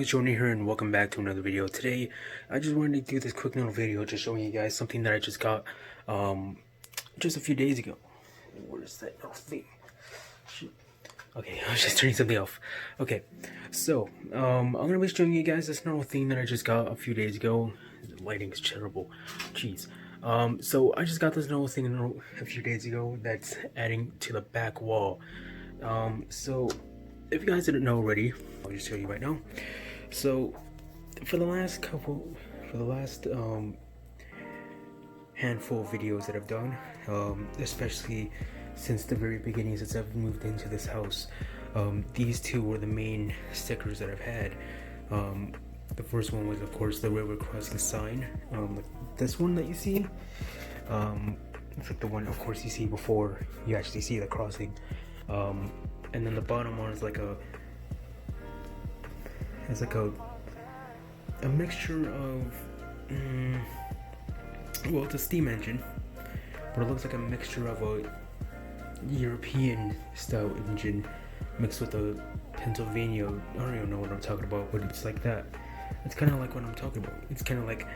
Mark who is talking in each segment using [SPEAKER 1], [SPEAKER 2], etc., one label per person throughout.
[SPEAKER 1] guys, Jordan here and welcome back to another video. Today I just wanted to do this quick little video just showing you guys something that I just got just a few days ago. Where is that little thing? Shoot. Okay, I was just turning something off. Okay, so I'm gonna be showing you guys this little thing that I just got a few days ago. The lighting is terrible. Jeez. So I just got this little thing a few days ago that's adding to the back wall. So if you guys didn't know already, I'll just show you right now. So for the last handful of videos that I've done, especially since the very beginning, since I've moved into this house, these two were the main stickers that I've had. The first one was, of course, the river crossing sign, like this one that you see. It's like the one, of course, you see before you actually see the crossing. And then the bottom one is like a mixture of well, it's a steam engine, but it looks like a mixture of a European style engine mixed with a Pennsylvania. I don't even know what I'm talking about, but it's like that. It's kind of like what I'm talking about. It's kind of like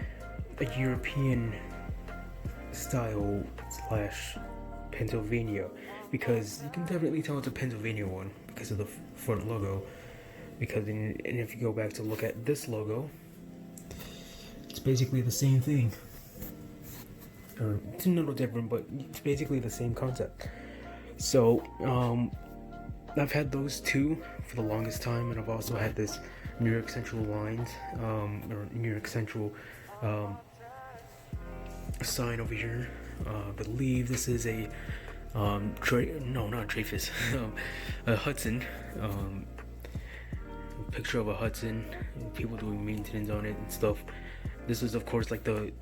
[SPEAKER 1] a European style / Pennsylvania, because you can definitely tell it's a Pennsylvania one because of the front logo. Because and if you go back to look at this logo, it's basically the same thing, or it's a little different, but it's basically the same concept. So I've had those two for the longest time, and I've also had this New York Central lines, or New York Central sign over here. I believe this is a Dreyfus, a Hudson, a picture of a Hudson, people doing maintenance on it and stuff. This is, of course, like the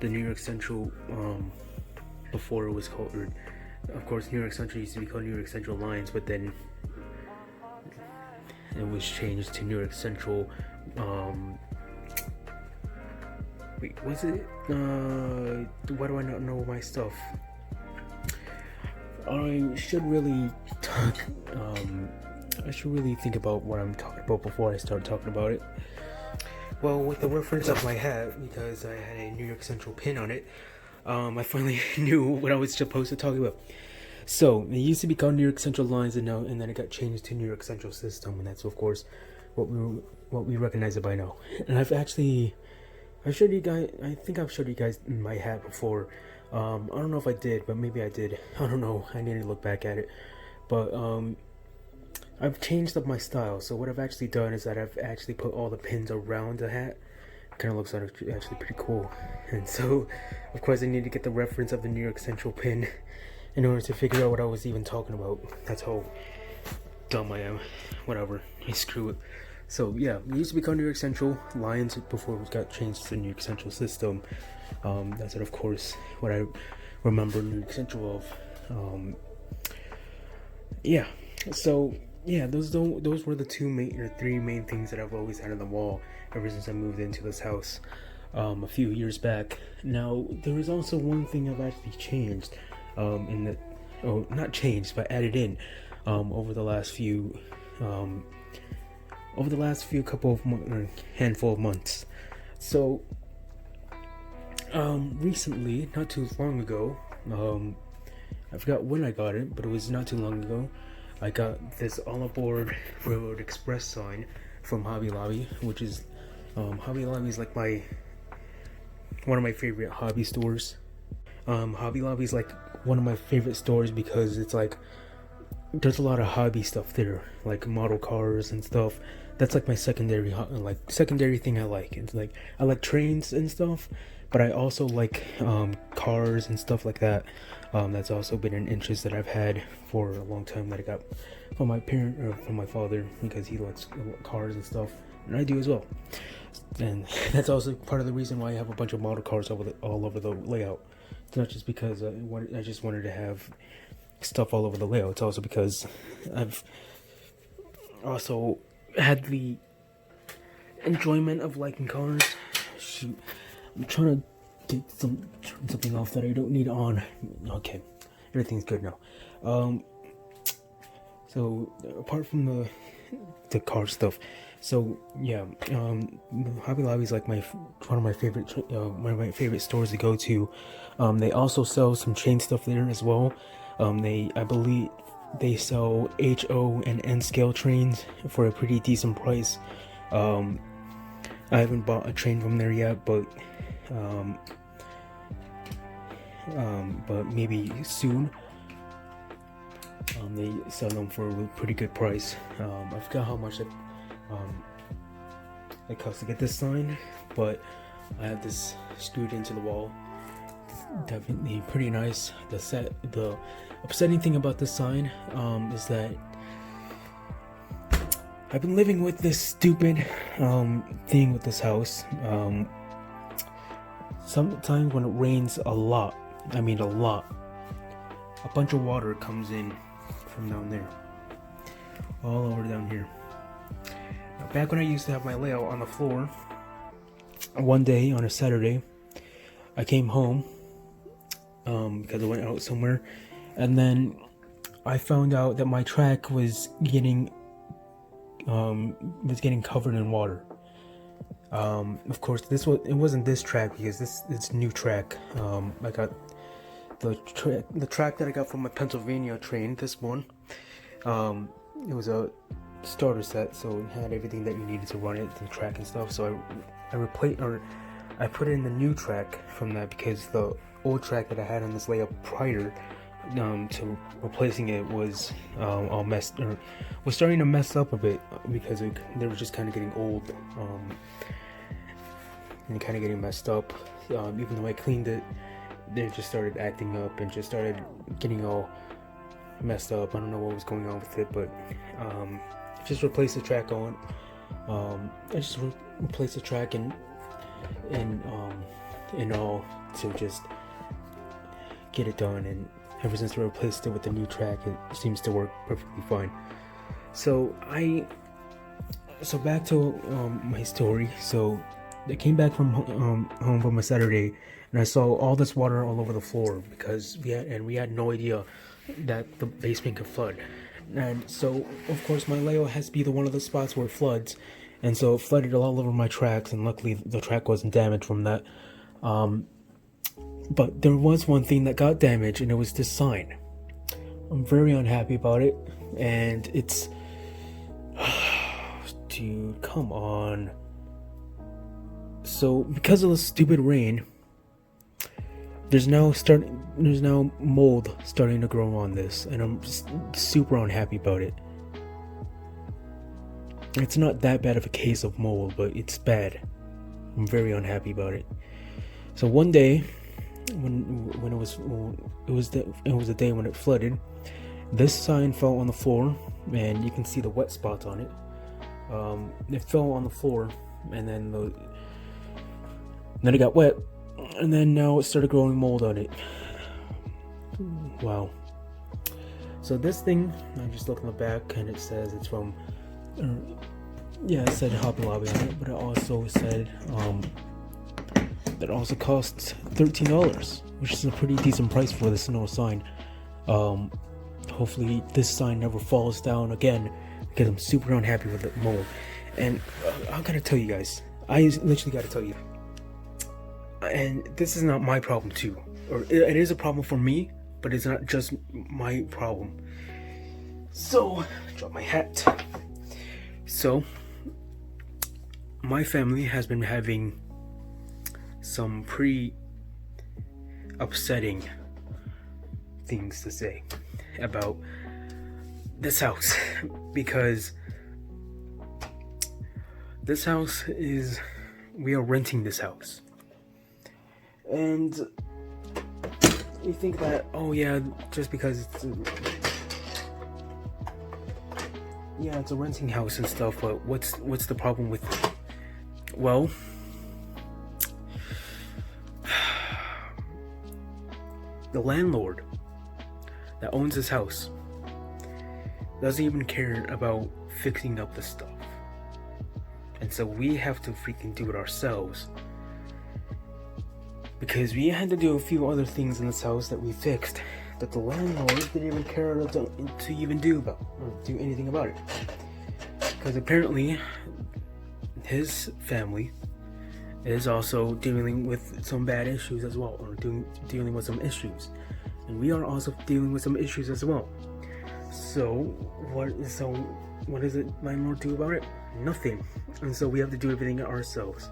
[SPEAKER 1] New York Central, before it was called, or, of course, New York Central used to be called New York Central Lines, but then it was changed to New York Central, wait, was it? Why do I not know my stuff? I should really talk, I should really think about what I'm talking about before I start talking about it. Well, with the reference of my hat, because I had a New York Central pin on it, I finally knew what I was supposed to talk about. So, it used to be called New York Central Lines, and then it got changed to New York Central System, and that's, of course, what we recognize it by now. And I showed you guys, I think I've showed you guys my hat before. I don't know if I did, but maybe I did. I don't know. I need to look back at it. But I've changed up my style. So what I've actually done is that I've actually put all the pins around the hat. Kind of looks like actually pretty cool. And so, of course, I need to get the reference of the New York Central pin in order to figure out what I was even talking about. That's how dumb I am. Whatever. Screw it. So yeah, it used to be called New York Central Lions before it got changed to the New York Central System. That's of course what I remember New York Central of. Yeah, so yeah, those were the three main things that I've always had on the wall ever since I moved into this house a few years back. Now there is also one thing I've actually changed, not changed, but added in over the last few couple of handful of months. So recently, not too long ago, I forgot when I got it, but it was not too long ago, I got this all aboard Railroad Express sign from Hobby Lobby, which is Hobby Lobby is like one of my favorite hobby stores. Hobby Lobby is like one of my favorite stores because it's like there's a lot of hobby stuff there, like model cars and stuff. That's like my secondary thing I like. It's like I like trains and stuff, but I also like cars and stuff like that. That's also been an interest that I've had for a long time that I got from my parent, or from my father, because he likes cars and stuff, and I do as well. And that's also part of the reason why I have a bunch of model cars all over the layout. It's not just because I just wanted to have stuff all over the layout. It's also because I've also had the enjoyment of liking cars. Shoot, I'm trying to get turn something off that I don't need on. Okay, everything's good now. So apart from the car stuff, So yeah, Hobby Lobby is like one of my favorite stores to go to. They also sell some chain stuff there as well. I believe they sell HO and N scale trains for a pretty decent price. I haven't bought a train from there yet, but maybe soon. They sell them for a pretty good price. I forgot how much it costs to get this sign, but I have this screwed into the wall. Definitely pretty nice. The upsetting thing about this sign is that I've been living with this stupid thing with this house. Sometimes when it rains a lot, I mean a lot, a bunch of water comes in from down there, all over down here. Now, back when I used to have my layout on the floor, one day on a Saturday, I came home because I went out somewhere, and then I found out that my track was getting covered in water. Of course, it wasn't this track, because it's new track. I got the track that I got from my Pennsylvania train. This one, it was a starter set, so it had everything that you needed to run it, the track and stuff. So I put in the new track from that, because the old track that I had on this layout prior to replacing it was all messed, or was starting to mess up a bit, because they were just kind of getting old and kind of getting messed up. Even though I cleaned it, they just started acting up and just started getting all messed up. I don't know what was going on with it, but just replaced the track on. I just replaced the track and all to just get it done, and ever since I replaced it with the new track, it seems to work perfectly fine. So back to my story. So I came back from home from a Saturday, and I saw all this water all over the floor, because we had no idea that the basement could flood. And so of course my layout has to be one of the spots where it floods, and so it flooded all over my tracks, and luckily the track wasn't damaged from that. But there was one thing that got damaged, and it was this sign. I'm very unhappy about it, and it's dude, come on. So because of the stupid rain, there's now mold starting to grow on this, and I'm just super unhappy about it. It's not that bad of a case of mold, but it's bad. I'm very unhappy about it. So one day, when it was the day when it flooded, this sign fell on the floor, and you can see the wet spots on it. It fell on the floor, and then it got wet, and then now it started growing mold on it. Wow. So this thing, I just look in the back, and it says it's from, it said Hobby Lobby on it, but it also said that also costs $13, which is a pretty decent price for this snow sign. Hopefully this sign never falls down again, because I'm super unhappy with the mold. And I gotta tell you guys, I literally gotta tell you, and this is not my problem too, or it is a problem for me, but it's not just my problem. So, drop my hat. So, my family has been having some pretty upsetting things to say about this house, because this house we are renting this house. And you think that, oh yeah, just because it's a renting house and stuff, but what's the problem with it? Well, the landlord that owns this house doesn't even care about fixing up the stuff, and so we have to freaking do it ourselves, because we had to do a few other things in this house that we fixed that the landlord didn't even care to even do anything about it. Because apparently his family is also dealing with some bad issues as well, or dealing with some issues, and we are also dealing with some issues as well. So what does the landlord do about it? Nothing. And so we have to do everything ourselves.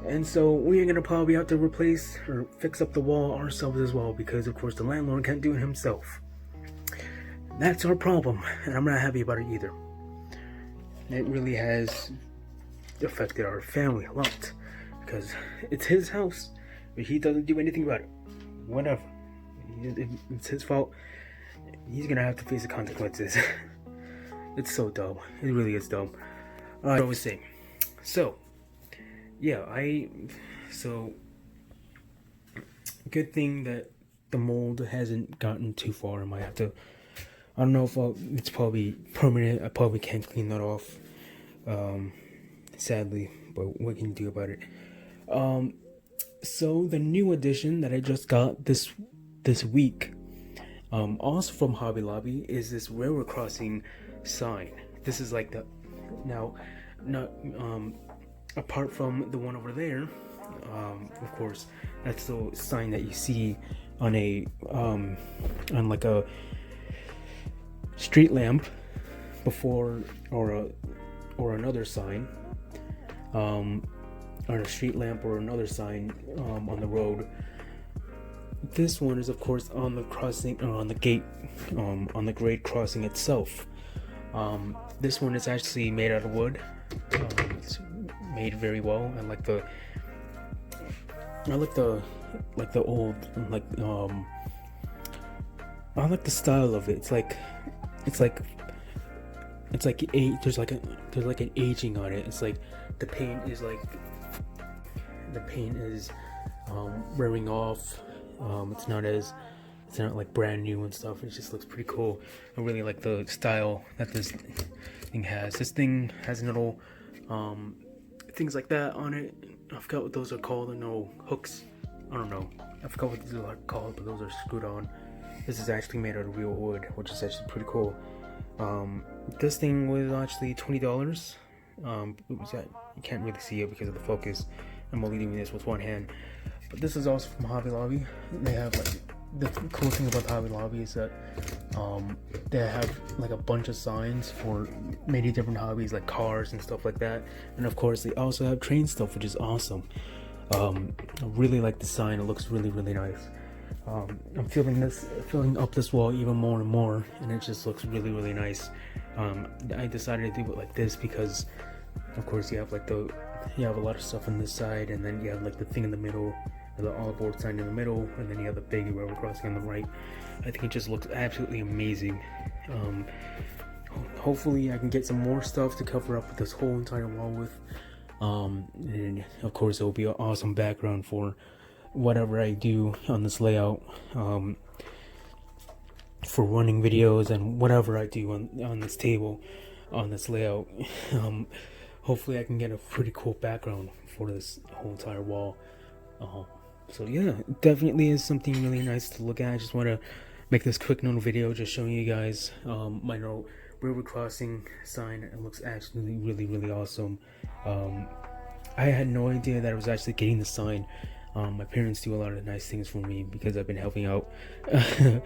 [SPEAKER 1] And so we are gonna probably have to replace or fix up the wall ourselves as well, because of course the landlord can't do it himself. That's our problem, and I'm not happy about it either. It really has affected our family a lot, because it's his house, but he doesn't do anything about it. Whatever. It's his fault. He's gonna have to face the consequences. It's so dumb. It really is dumb. I was saying. So, yeah, good thing that the mold hasn't gotten too far. I might have to, I don't know if it's probably permanent. I probably can't clean that off, sadly, but what can you do about it? So the new addition that I just got this week, also from Hobby Lobby, is this railroad crossing sign. This is like apart from the one over there, of course, that's the sign that you see on like a street lamp before, or another sign, on a street lamp or another sign on the road. This one is of course on the crossing, or on the gate, on the grade crossing itself. This one is actually made out of wood. It's made very well. I like the old, I like the style of it. It's like there's like an aging on it. It's like the paint is wearing off. It's not like brand new and stuff. It just looks pretty cool. I really like the style that this thing has. This thing has little things like that on it. I forgot what those are called. No hooks. I don't know. I forgot what these are called, but those are screwed on. This is actually made out of real wood, which is actually pretty cool. This thing was actually $20. You can't really see it because of the focus. I'm only doing this with one hand. But this is also from Hobby Lobby. They have the cool thing about Hobby Lobby is that they have like a bunch of signs for many different hobbies, like cars and stuff like that. And of course they also have train stuff, which is awesome. I really like the sign. It looks really, really nice. I'm filling up this wall even more and more, and it just looks really, really nice. I decided to do it like this because of course you have a lot of stuff on this side, and then you have like the thing in the middle, the olive board sign in the middle, and then you have the big railroad crossing on the right. I think it just looks absolutely amazing. Hopefully I can get some more stuff to cover up this whole entire wall with, and of course it will be an awesome background for whatever I do on this layout, for running videos and whatever I do on this table, on this layout. Hopefully I can get a pretty cool background for this whole entire wall. So yeah, it definitely is something really nice to look at. I just want to make this quick little video just showing you guys my railroad crossing sign. It looks actually really, really awesome. I had no idea that I was actually getting the sign. My parents do a lot of nice things for me because I've been helping out. I've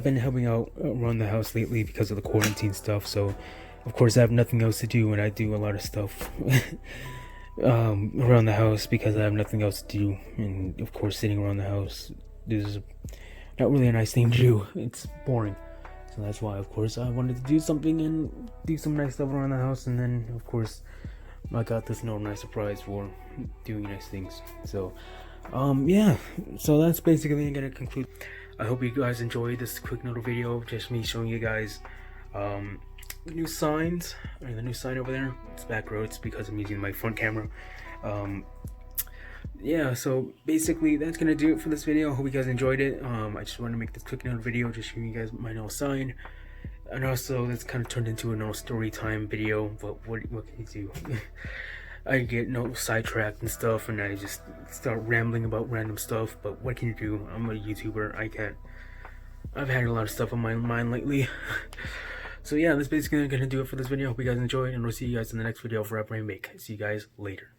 [SPEAKER 1] been helping out around the house lately because of the quarantine stuff. So of course I have nothing else to do, and I do a lot of stuff around the house because I have nothing else to do. And of course sitting around the house is not really a nice thing to do. It's boring. So that's why of course I wanted to do something and do some nice stuff around the house. And then of course I got this nice surprise for doing nice things. So yeah, so that's basically gonna conclude. I hope you guys enjoyed this quick little video, just me showing you guys new signs. The new sign over there, it's back roads because I'm using my front camera. Yeah, so basically that's gonna do it for this video. I hope you guys enjoyed it. I just wanted to make this quick little video just showing you guys my new sign. And also this kind of turned into a story time video, but what can you do? I get sidetracked and stuff, and I just start rambling about random stuff. But what can you do? I'm a YouTuber. I've had a lot of stuff on my mind lately. So yeah, that's basically gonna do it for this video. Hope you guys enjoyed, and we'll see you guys in the next video for Upper Make. See you guys later.